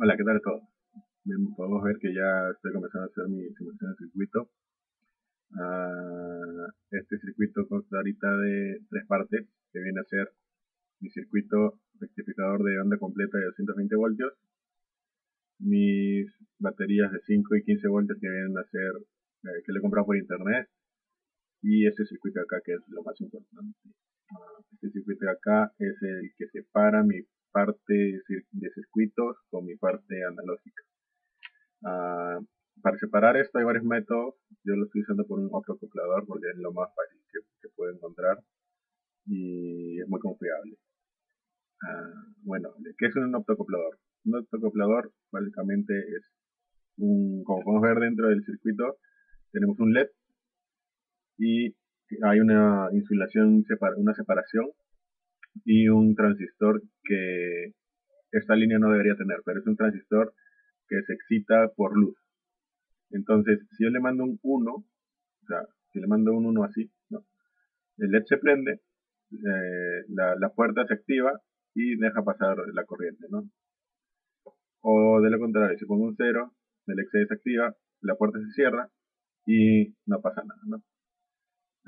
Hola, ¿qué tal a todos? Bien, podemos ver que ya estoy comenzando a hacer mi simulación de circuito. Este circuito consta ahorita de tres partes, que viene a ser mi circuito rectificador de onda completa de 220 voltios, mis baterías de 5 y 15 voltios que vienen a ser, que le he comprado por internet, y este circuito de acá que es lo más importante. Este circuito de acá es el que separa mi parte de circuitos con mi parte analógica. Ah, para separar esto hay varios métodos. Yo lo estoy usando por un optocuplador porque es lo más fácil que puedo encontrar y es muy confiable. Bueno, ¿qué es un optocuplador? Un optocuplador básicamente es como podemos ver dentro del circuito, tenemos un LED y hay una insulación, una separación y un transistor que esta línea no debería tener, pero es un transistor que se excita por luz. Entonces, si yo le mando un 1, o sea, si le mando un 1 así, ¿no? El LED se prende, la puerta se activa y deja pasar la corriente, ¿no? O de lo contrario, si pongo un 0, el LED se desactiva, la puerta se cierra y no pasa nada, ¿no?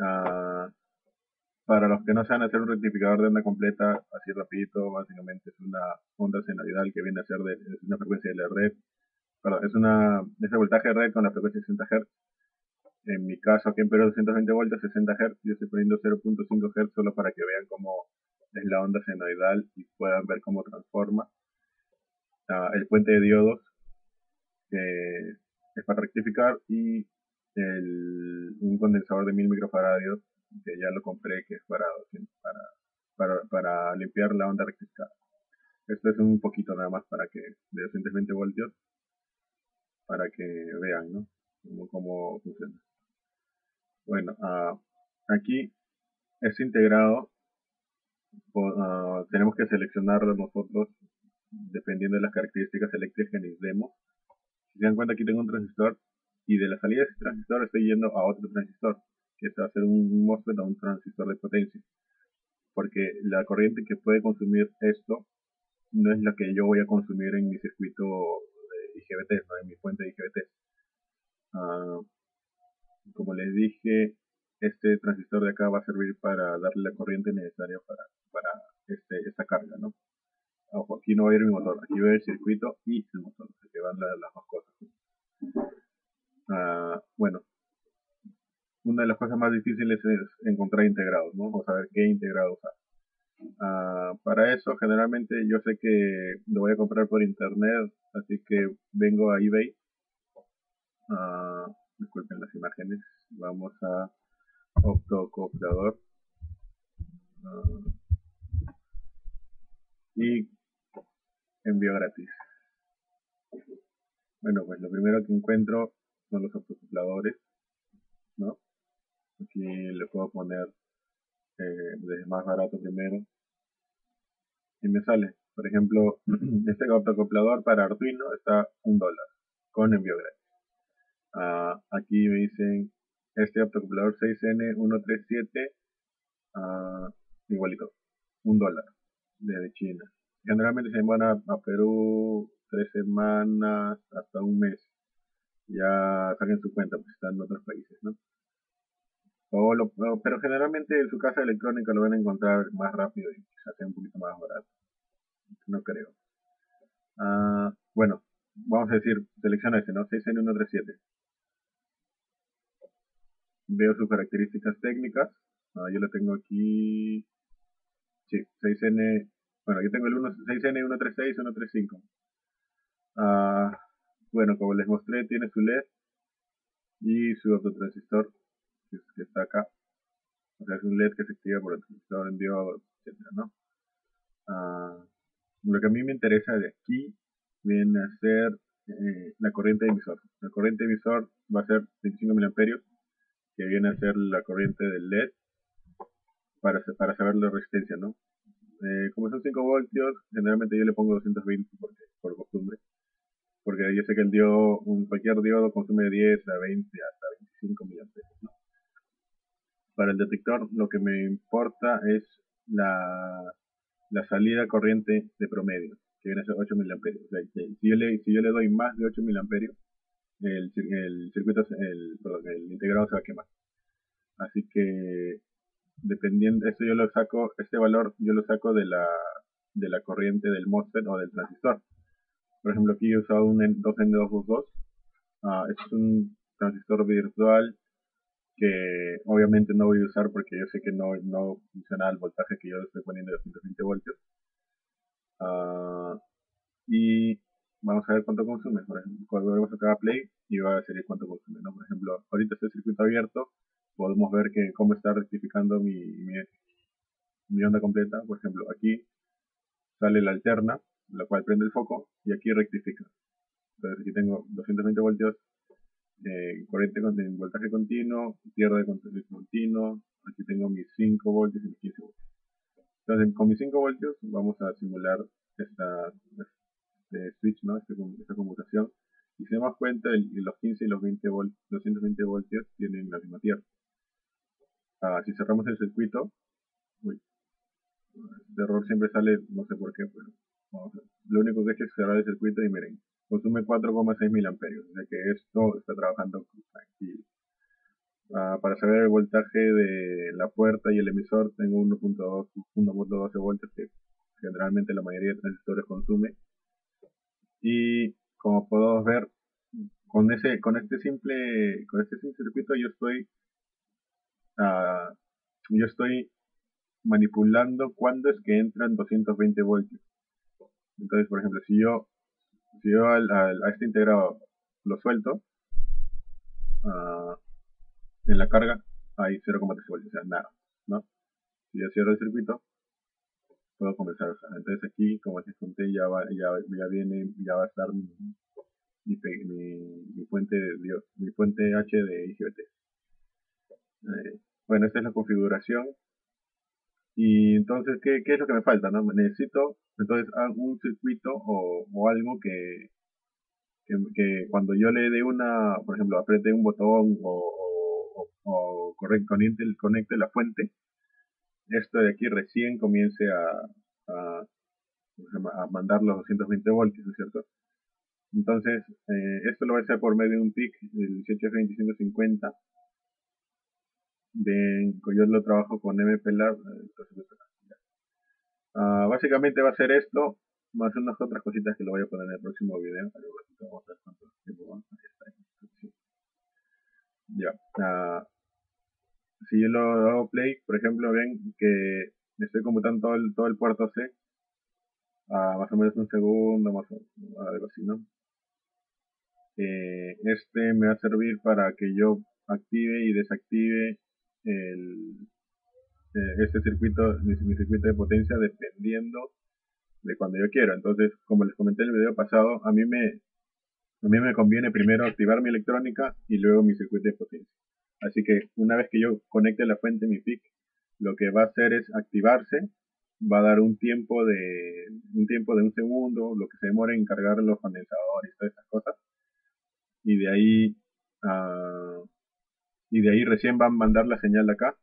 Ah, para los que no saben hacer un rectificador de onda completa, así rapidito, básicamente es una onda senoidal que viene a ser es una frecuencia de la red, perdón, es el voltaje de red con la frecuencia de 60 Hz. En mi caso, aquí en Perú 220 voltios, 60 Hz, yo estoy poniendo 0.5 Hz solo para que vean cómo es la onda senoidal y puedan ver cómo transforma. El puente de diodos, que es para rectificar, y un condensador de 1000 microfaradios, que ya lo compré, que es para limpiar la onda rectificada. Esto es un poquito nada más de 220 voltios, para que vean, ¿no? Cómo funciona. Bueno, aquí es integrado. Tenemos que seleccionarlo nosotros dependiendo de las características eléctricas que necesitemos. Si se dan cuenta, aquí tengo un transistor y de la salida de ese transistor estoy yendo a otro transistor, que este va a ser un MOSFET o un transistor de potencia, porque la corriente que puede consumir esto no es la que yo voy a consumir en mi circuito de IGBT, ¿no? En mi fuente de IGBT. Uh, Como les dije, este transistor de acá va a servir para darle la corriente necesaria para esta carga, ¿no? Ojo, aquí no va a ir mi motor, aquí va a ir el circuito y el motor, que van las dos cosas. Bueno, una de las cosas más difíciles es encontrar integrados, ¿no? O saber qué integrado usar. Para eso, generalmente yo sé que lo voy a comprar por internet, así que vengo a eBay. Disculpen las imágenes. Vamos a optocoplador. Y envío gratis. Bueno, pues lo primero que encuentro son los optocopladores, ¿no? Aquí le puedo poner desde más barato primero y me sale, por ejemplo, este autoacoplador para Arduino está $1 con envío gratis. Aquí me dicen este autoacoplador 6N137, igualito, $1 desde China. Generalmente se van a Perú 3 semanas hasta un mes. Ya saquen su cuenta, pues están en otros países, ¿no? Pero generalmente en su casa electrónica lo van a encontrar más rápido y quizás sea un poquito más barato. No creo. Bueno, vamos a decir, selecciona este, ¿no? 6N137. Veo sus características técnicas. Yo lo tengo aquí. Sí, 6N. Bueno, yo tengo el 6N136, 135. Bueno, como les mostré, tiene su LED y su autotransistor que está acá. O sea, es un LED que se activa por el transistor en diodos, etcétera, ¿no? Lo que a mí me interesa de aquí viene a ser la corriente de emisor. La corriente de emisor va a ser 25 miliamperios, que viene a ser la corriente del LED para saber la resistencia, ¿no? Como son 5 voltios, generalmente yo le pongo 220 por costumbre, porque yo sé que cualquier diodo consume de 10 a 20 hasta 25 miliamperios, ¿no? Para el detector lo que me importa es la salida corriente de promedio. que viene a ser 8 miliamperios. O sea, si yo le doy más de 8 miliamperios, el circuito, perdón, el integrado se va a quemar. Así que, dependiendo, este valor yo lo saco de la corriente del MOSFET o del transistor. Por ejemplo, aquí he usado un 2N222. Este es un transistor virtual que obviamente no voy a usar porque yo sé que no funciona al voltaje que yo le estoy poniendo de 220 voltios. Y vamos a ver cuánto consume. Por ejemplo, cuando volvemos a cada play y va a salir cuánto consume, ¿no? Por ejemplo, ahorita este circuito abierto, podemos ver que cómo está rectificando mi onda completa. Por ejemplo, aquí sale la alterna, la cual prende el foco, y aquí rectifica. Entonces aquí tengo 220 voltios, corriente en voltaje continuo, tierra de continuo, aquí tengo mis 5 voltios y mis 15 voltios. Entonces con mis 5 voltios vamos a simular este switch, ¿no? Esta conmutación. Y si damos cuenta, los 15 y los 220 voltios tienen la misma tierra. Si cerramos el circuito, uy, este error siempre sale, no sé por qué, pero vamos a ver. Lo único que he hecho es cerrar el circuito y miren, consume 4,6 miliamperios, o sea que esto está trabajando tranquilo. Para saber el voltaje de la puerta y el emisor tengo 1.12 voltios que generalmente la mayoría de transistores consume. Y como podemos ver, con este simple circuito yo estoy manipulando cuándo es que entran 220 voltios. Entonces, por ejemplo, si yo a este integrado lo suelto, ah, en la carga hay 0,3 voltios, o sea, nada, ¿no? Si yo cierro el circuito, puedo comenzar a usar. Entonces aquí, como les conté, ya va a estar mi fuente H de IGBT. Bueno, esta es la configuración. Y entonces, ¿qué es lo que me falta? ¿No? Necesito entonces un circuito o algo que cuando yo le dé por ejemplo, apriete un botón o conecte la fuente, esto de aquí recién comience a, ¿cómo se llama? A mandar los 220 voltios, ¿no es cierto? Entonces, esto lo voy a hacer por medio de un PIC, el 18F2550. Yo lo trabajo con MPLAB. Entonces, básicamente va a ser esto, más unas otras cositas que lo voy a poner en el próximo video. Vamos a ver cuánto tiempo va. Ya. Si yo lo hago play, por ejemplo, ven que estoy computando todo el puerto C a más o menos un segundo, más o menos, algo así, ¿no? Este me va a servir para que yo active y desactive este circuito, mi circuito de potencia, dependiendo de cuando yo quiera. Entonces, como les comenté en el video pasado, a mí me conviene primero activar mi electrónica y luego mi circuito de potencia. Así que una vez que yo conecte la fuente, mi PIC, lo que va a hacer es activarse, va a dar un tiempo de un segundo, lo que se demora en cargar los condensadores y todas esas cosas, y de ahí, ah, recién va a mandar la señal de acá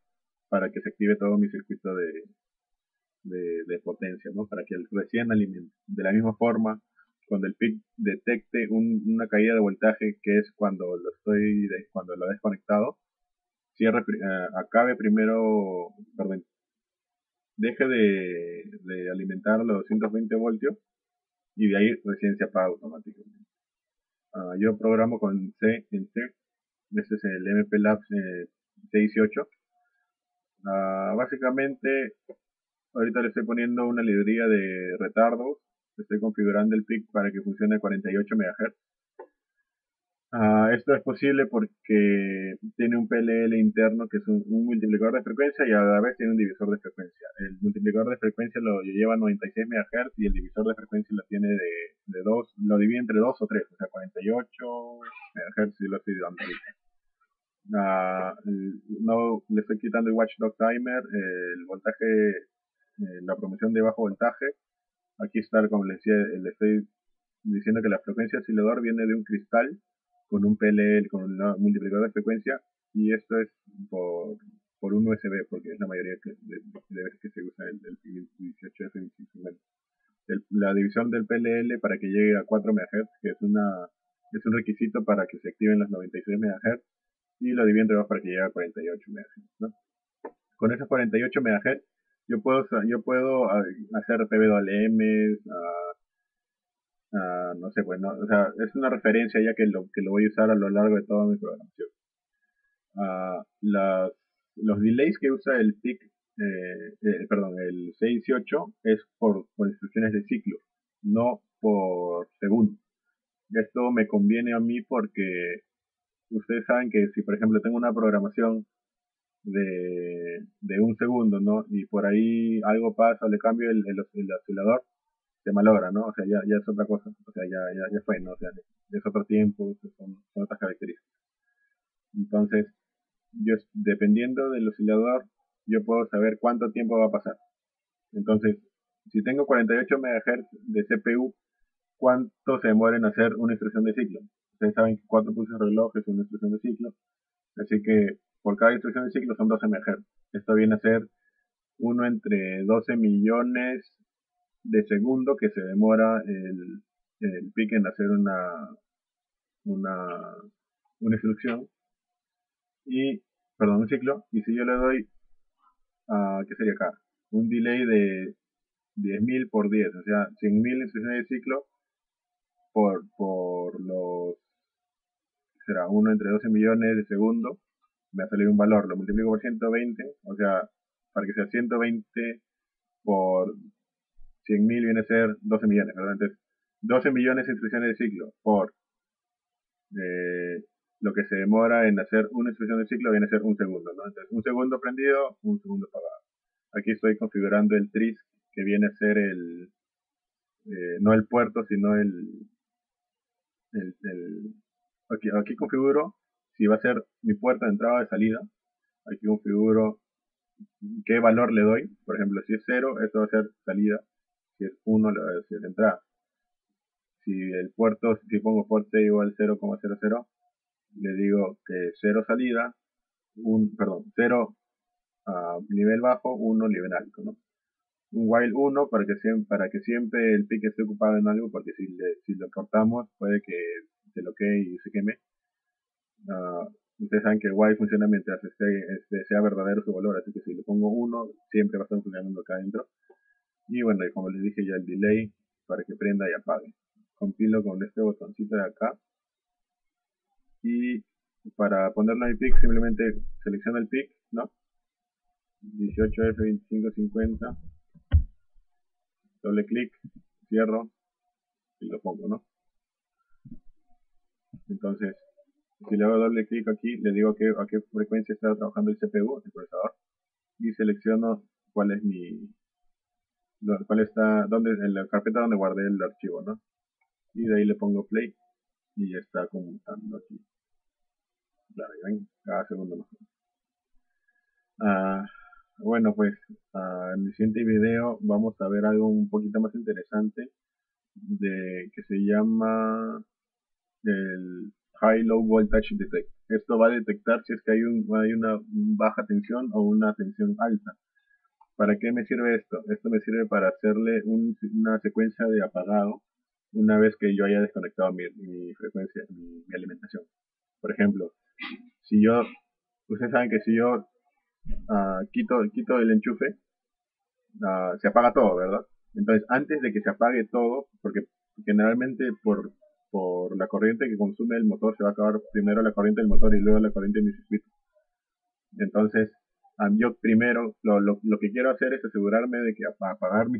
para que se active todo mi circuito de potencia, ¿no? Para que recién alimente. De la misma forma, cuando el PIC detecte una caída de voltaje, que es cuando lo he desconectado, acabe primero, perdón, deje de alimentar los 220 voltios y de ahí recién se apaga automáticamente. Yo programo con C en C, este es el MPLAB C18. Básicamente, ahorita le estoy poniendo una librería de retardos, estoy configurando el PIC para que funcione a 48 MHz. Esto es posible porque tiene un PLL interno que es un multiplicador de frecuencia y a la vez tiene un divisor de frecuencia. El multiplicador de frecuencia lo lleva a 96 MHz y el divisor de frecuencia lo tiene de 2, lo divide entre 2 o 3, o sea 48 MHz si lo estoy dando ahorita. No le estoy quitando el watchdog timer, el voltaje, la promoción de bajo voltaje. Aquí está, como les decía, le estoy diciendo que la frecuencia oscilador viene de un cristal con un PLL, con un multiplicador de frecuencia, y esto es por un USB, porque es la mayoría de veces que se usa el 18F2550. la división del PLL para que llegue a 4 MHz, que es un requisito para que se activen los 96 MHz, y lo divide entre 2 para que llegue a 48 MHz, ¿no? Con esos 48 MHz yo puedo hacer PWM, no sé, pues, no, o sea, es una referencia ya que lo voy a usar a lo largo de toda mi programación. Uh, las, los delays que usa el PIC, perdón, el 618 es por instrucciones de ciclo, no por segundo. Esto me conviene a mí porque ustedes saben que si por ejemplo tengo una programación de un segundo, ¿no? Y por ahí algo pasa, le cambio el oscilador, se malogra, ¿no? O sea, ya es otra cosa, o sea, ya fue, ¿no? O sea, es otro tiempo, son otras características. Entonces, yo, dependiendo del oscilador, yo puedo saber cuánto tiempo va a pasar. Entonces, si tengo 48 MHz de CPU, ¿cuánto se demora en hacer una instrucción de ciclo? Ustedes saben que 4 pulsos de reloj es una instrucción de ciclo, así que por cada instrucción de ciclo son 12 MHz. Esto viene a ser uno entre 12 millones de segundo que se demora el PIC en hacer una, una instrucción y, perdón, un ciclo, y si yo le doy, ¿qué sería acá? Un delay de 10.000 por 10, o sea, 100.000 instrucciones de ciclo por los, será uno entre 12 millones de segundos, me va a salir un valor, lo multiplico por 120, o sea, para que sea 120 por 100.000 viene a ser 12 millones, ¿verdad? Entonces, 12 millones de instrucciones de ciclo por lo que se demora en hacer una instrucción de ciclo viene a ser un segundo, ¿no? Entonces, un segundo prendido, un segundo apagado. Aquí estoy configurando el tris que viene a ser no el puerto, sino el aquí configuro si va a ser mi puerta de entrada o de salida. Aquí configuro qué valor le doy. Por ejemplo, si es 0, esto va a ser salida. Si es 1, le voy a decir entrada. Si el puerto, si pongo puerto igual 0,00, le digo que 0 salida, 0 nivel bajo, 1 nivel alto, ¿no? Un while 1 para que siempre el pick esté ocupado en algo, porque si lo cortamos puede que se bloquee y se queme. Ustedes saben que el while funciona mientras sea verdadero su valor, así que si le pongo 1 siempre va a estar funcionando acá adentro. Y bueno, y como les dije ya el delay para que prenda y apague. Compilo con este botoncito de acá y para ponerlo en el pick simplemente selecciono el pick, ¿no? 18F2550, doble clic, cierro y lo pongo, ¿no? Entonces, si le hago doble clic aquí, le digo a qué frecuencia está trabajando el CPU, el procesador, y selecciono cuál es en la carpeta donde guardé el archivo, ¿no? Y de ahí le pongo play y ya está computando aquí. Claro, ven, cada segundo más. Bueno, pues en el siguiente video vamos a ver algo un poquito más interesante que se llama el High Low Voltage Detect. Esto va a detectar si es que hay una baja tensión o una tensión alta. ¿Para qué me sirve esto? Esto me sirve para hacerle una secuencia de apagado una vez que yo haya desconectado mi frecuencia, mi alimentación. Por ejemplo, ustedes saben que si yo quito el enchufe, se apaga todo, ¿verdad? Entonces, antes de que se apague todo, porque generalmente por la corriente que consume el motor se va a acabar primero la corriente del motor y luego la corriente de mi circuito. Entonces, yo primero lo que quiero hacer es asegurarme de que apagar mi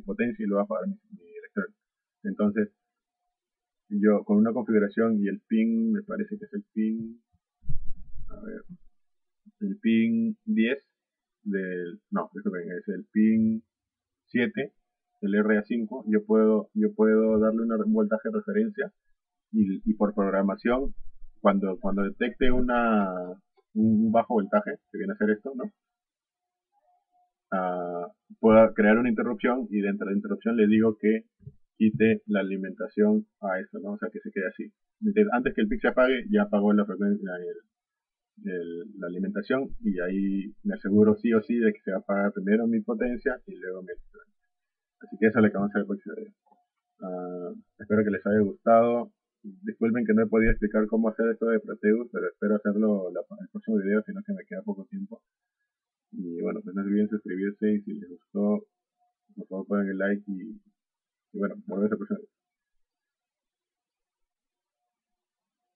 potencia y luego apagar mi electrónica. Entonces, yo con una configuración y el pin, me parece que es el pin, a ver, el pin 10 no, es el pin 7 el RA5, yo puedo darle un voltaje de referencia y por programación, cuando detecte un bajo voltaje, que viene a ser esto, ¿no? Pueda crear una interrupción y dentro de la interrupción le digo que quite la alimentación a esto, ¿no? O sea, que se quede así. Antes que el PIC se apague, ya apagó la frecuencia, la alimentación y ahí me aseguro sí o sí de que se va a apagar primero mi potencia y luego mi electrónica. Así que eso es lo que vamos a hacer el próximo video. Espero que les haya gustado. Disculpen que no he podido explicar cómo hacer esto de Proteus, pero espero hacerlo el próximo video, sino que me queda poco tiempo. Y bueno, pues no se olviden suscribirse y si les gustó, por favor pongan el like y bueno, nos vemos el próximo video.